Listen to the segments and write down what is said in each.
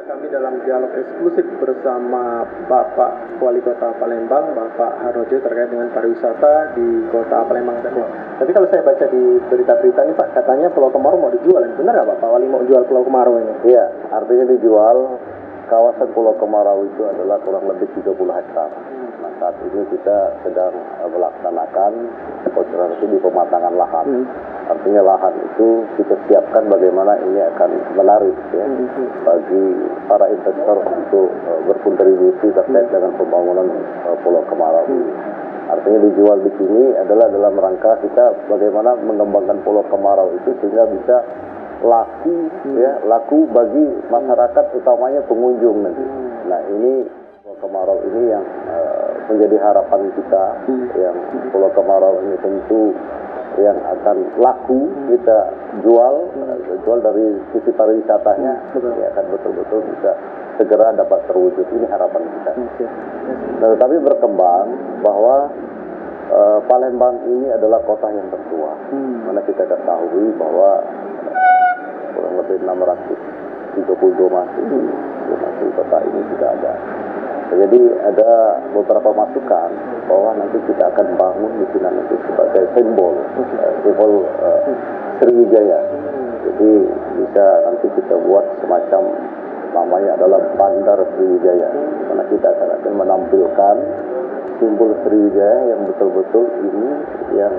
Kami dalam dialog eksklusif bersama Bapak Wali Kota Palembang, Bapak Harnojo, terkait dengan pariwisata di Kota Palembang. Tapi kalau saya baca di berita-berita ini Pak, katanya Pulau Kemarau mau dijual. Benar nggak Pak Wali mau jual Pulau Kemarau ini? Iya, artinya dijual. Kawasan Pulau Kemarau itu adalah kurang lebih 30 hektar. Nah, saat ini kita sedang melaksanakan konsentrasi di pematangan lahan. Artinya lahan itu kita siapkan bagaimana ini akan menarik ya, bagi para investor untuk berkontribusi terkait dengan pembangunan Pulau Kemarau. Artinya dijual di sini adalah dalam rangka kita bagaimana mengembangkan Pulau Kemarau itu sehingga bisa laku bagi masyarakat, utamanya pengunjung nanti. Nah, ini Pulau Kemarau ini yang menjadi harapan kita, yang Pulau Kemarau ini tentu yang akan laku kita jual dari sisi pariwisatanya, ya akan betul-betul bisa segera dapat terwujud. Ini harapan kita. Nah, tetapi berkembang bahwa Palembang ini adalah kota yang tertua, mana kita ketahui bahwa kurang lebih 632 masih kota ini sudah ada. Jadi ada beberapa masukan bahwa nanti kita akan bangun di sini nanti sebagai simbol Sriwijaya. Jadi bisa nanti kita buat semacam namanya adalah Bandar Sriwijaya, karena kita akan menampilkan simbol Sriwijaya yang betul-betul ini yang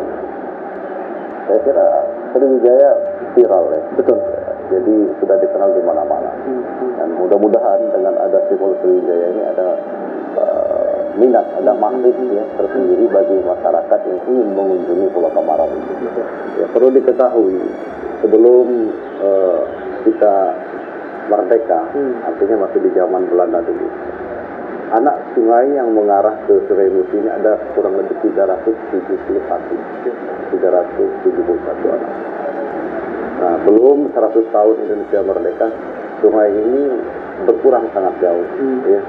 saya kira Sriwijaya viral ya. Betul. Jadi sudah dikenal di mana-mana. Dan mudah-mudahan dengan ada simbol Sriwijaya ini ada minat, ada magnet ya tersendiri bagi masyarakat yang ingin mengunjungi Pulau Kemarau itu. Ya, perlu diketahui sebelum kita merdeka, artinya masih di zaman Belanda dulu, anak sungai yang mengarah ke Sungai Musi ini ada kurang lebih 371 anak. Nah, belum 100 tahun Indonesia merdeka, sungai ini berkurang sangat jauh, ya,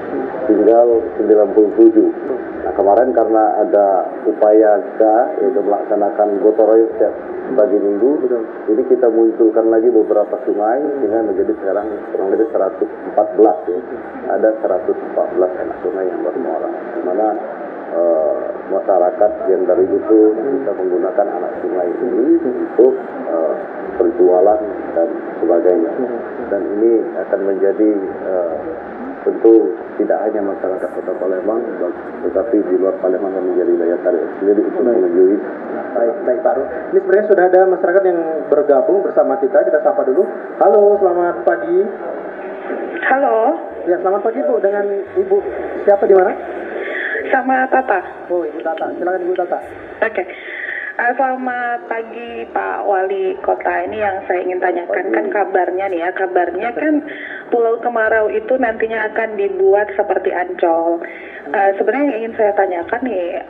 tinggal 97. Nah, kemarin karena ada upaya kita yaitu melaksanakan gotong royong setiap pagi minggu, jadi kita munculkan lagi beberapa sungai sehingga menjadi sekarang kurang lebih 114 ya. Ada 114 anak sungai yang bermuara, di mana masyarakat yang dari itu bisa menggunakan anak sungai ini untuk berjualan dan sebagainya. Dan ini akan menjadi tentu tidak hanya masyarakat Kota Palembang, tetapi di luar Palembang yang menjadi daya tarik sendiri untuk menuju. Baik Pak Ru. Ini sebenarnya sudah ada masyarakat yang bergabung bersama kita. Kita sapa dulu. Halo, selamat pagi. Halo. Ya, selamat pagi Bu. Dengan Ibu siapa di mana? Sama Tata. Oh, Ibu Tata. Silakan Ibu Tata. Oke. Selamat pagi Pak Wali Kota. Ini yang saya ingin tanyakan kan kabarnya nih ya. Kabarnya kan Pulau Kemarau itu nantinya akan dibuat seperti Ancol. Sebenarnya yang ingin saya tanyakan nih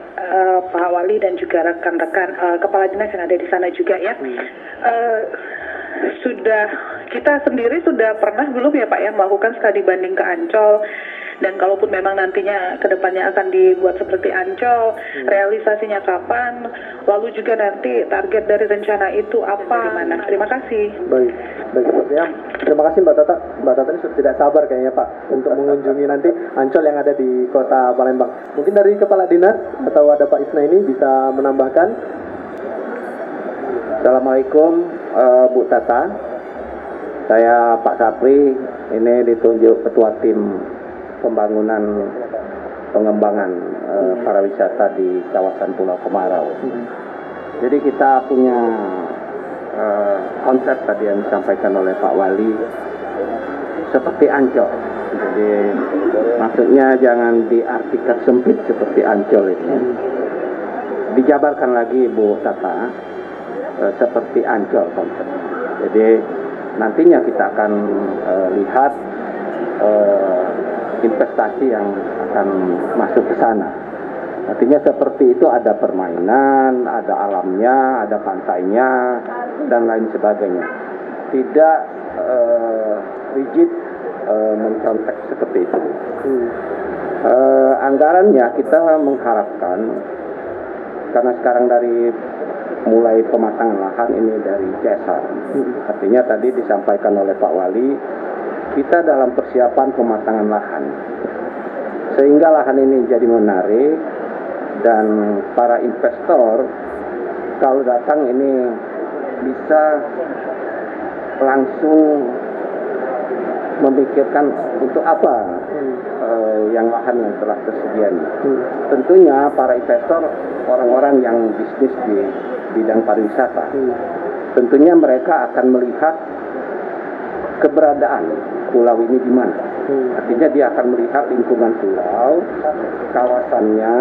Pak Wali dan juga rekan-rekan kepala dinas yang ada di sana juga ya. Kita sendiri sudah pernah belum ya Pak ya melakukan studi banding ke Ancol, dan kalaupun memang nantinya kedepannya akan dibuat seperti Ancol, realisasinya kapan, lalu juga nanti target dari rencana itu apa, gimana? Terima kasih. Baik ya. Terima kasih Mbak Tata. Mbak Tata ini sudah tidak sabar kayaknya Pak untuk mengunjungi nanti Ancol yang ada di Kota Palembang. Mungkin dari Kepala Dinas atau ada Pak Isna ini bisa menambahkan. Assalamualaikum Bu Tata. Saya Pak Sapri, ini ditunjuk Ketua Tim Pembangunan Pengembangan Pariwisata di kawasan Pulau Kemarau. Jadi kita punya konsep tadi yang disampaikan oleh Pak Wali seperti Ancol. Jadi maksudnya jangan diartikan sempit seperti Ancol ini. Dijabarkan lagi Bu Tata seperti Ancol konsepnya. Jadi nantinya kita akan lihat investasi yang akan masuk ke sana. Artinya seperti itu, ada permainan, ada alamnya, ada pantainya, dan lain sebagainya. Tidak rigid mencontek seperti itu. Anggarannya kita mengharapkan, karena sekarang dari mulai pematangan lahan ini dari CSR. Artinya tadi disampaikan oleh Pak Wali kita dalam persiapan pematangan lahan. Sehingga lahan ini jadi menarik dan para investor kalau datang ini bisa langsung memikirkan untuk apa yang lahan yang telah tersedia ini. Tentunya para investor orang-orang yang bisnis di bidang pariwisata. Tentunya mereka akan melihat keberadaan pulau ini di mana. Artinya dia akan melihat lingkungan pulau, kawasannya,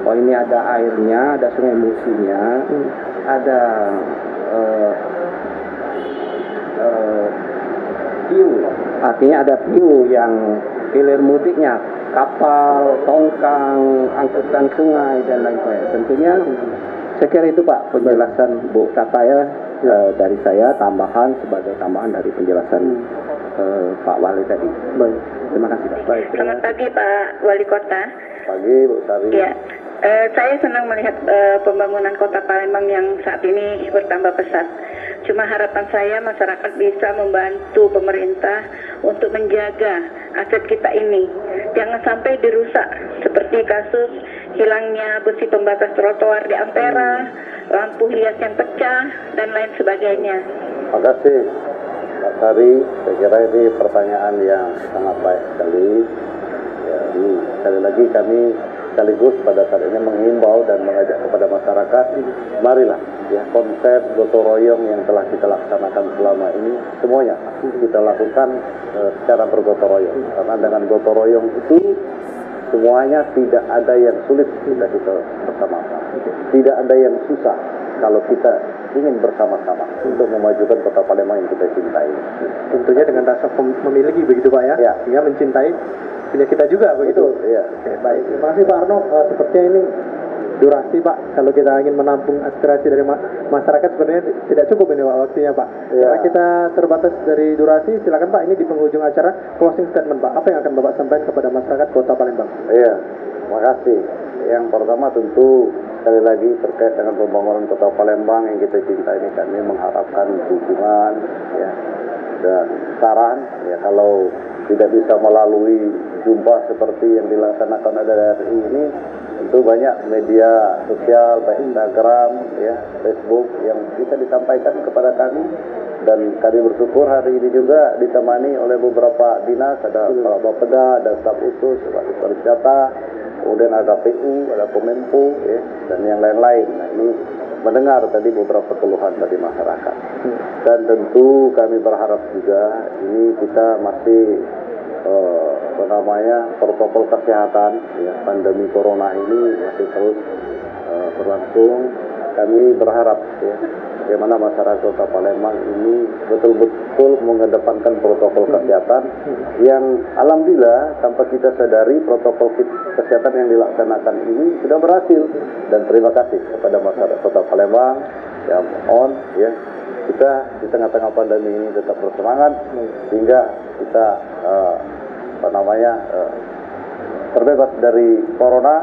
oh ini ada airnya, ada sungai Musinya, ada view, artinya ada view yang hilir mudiknya, kapal, tongkang, angkutan sungai dan lain-lain. Tentunya saya kira itu Pak penjelasan Bu Kata ya dari saya, sebagai tambahan dari penjelasan Pak Wali tadi. Baik. Terima kasih Pak. Baik. Selamat pagi Pak Wali Kota. Pagi Bu Sari. Ya, saya senang melihat pembangunan Kota Palembang yang saat ini bertambah pesat. Cuma harapan saya masyarakat bisa membantu pemerintah untuk menjaga aset kita ini. Jangan sampai dirusak seperti kasus hilangnya besi pembatas trotoar di Ampera, lampu hias yang pecah, dan lain sebagainya. Terima kasih Pak Sari. Saya kira ini pertanyaan yang sangat baik sekali. Ya, ini sekali lagi kami sekaligus pada saat ini menghimbau dan mengajak kepada masyarakat, marilah ya konsep gotong royong yang telah kita laksanakan selama ini semuanya kita lakukan secara bergotong royong, karena dengan gotong royong itu semuanya tidak ada yang sulit kita bersama-sama, tidak ada yang susah kalau kita ingin bersama-sama untuk memajukan Kota Palembang yang kita cintai. Tentunya dengan rasa memiliki begitu Pak ya, Ya. sehingga mencintai punya kita juga begitu. Iya. Oke, baik. Terima kasih Pak Arno. Sepertinya ini durasi Pak, kalau kita ingin menampung aspirasi dari masyarakat sebenarnya tidak cukup ini Pak waktunya Pak. Ya. Karena kita terbatas dari durasi, silakan Pak, ini di penghujung acara closing statement Pak. Apa yang akan Bapak sampaikan kepada masyarakat Kota Palembang? Iya, terima kasih. Yang pertama tentu sekali lagi terkait dengan pembangunan Kota Palembang yang kita cinta ini, kami mengharapkan dukungan ya dan saran ya, kalau tidak bisa melalui jumpa seperti yang dilaksanakan pada hari ini, tentu banyak media sosial baik Instagram ya, Facebook yang bisa disampaikan kepada kami, dan kami bersyukur hari ini juga ditemani oleh beberapa dinas, ada Kepala Bapeda, ada staf khusus, Kepala Pariwisata, kemudian ada PU, ada Kominfo ya, dan yang lain-lain. Nah, ini mendengar tadi beberapa keluhan dari masyarakat. Dan tentu kami berharap juga ini kita masih protokol kesehatan ya, pandemi corona ini masih terus berlangsung. Kami berharap ya bagaimana masyarakat Kota Palembang ini betul-betul mengedepankan protokol kesehatan yang alhamdulillah tanpa kita sadari protokol kesehatan yang dilaksanakan ini sudah berhasil, dan terima kasih kepada masyarakat Kota Palembang yang ya kita di tengah-tengah pandemi ini tetap bersemangat sehingga kita terbebas dari corona,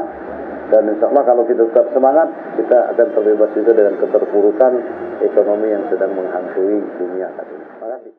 dan insya Allah kalau kita tetap semangat kita akan terbebas juga dengan keterpurukan ekonomi yang sedang menghantui dunia saat ini. Terima kasih.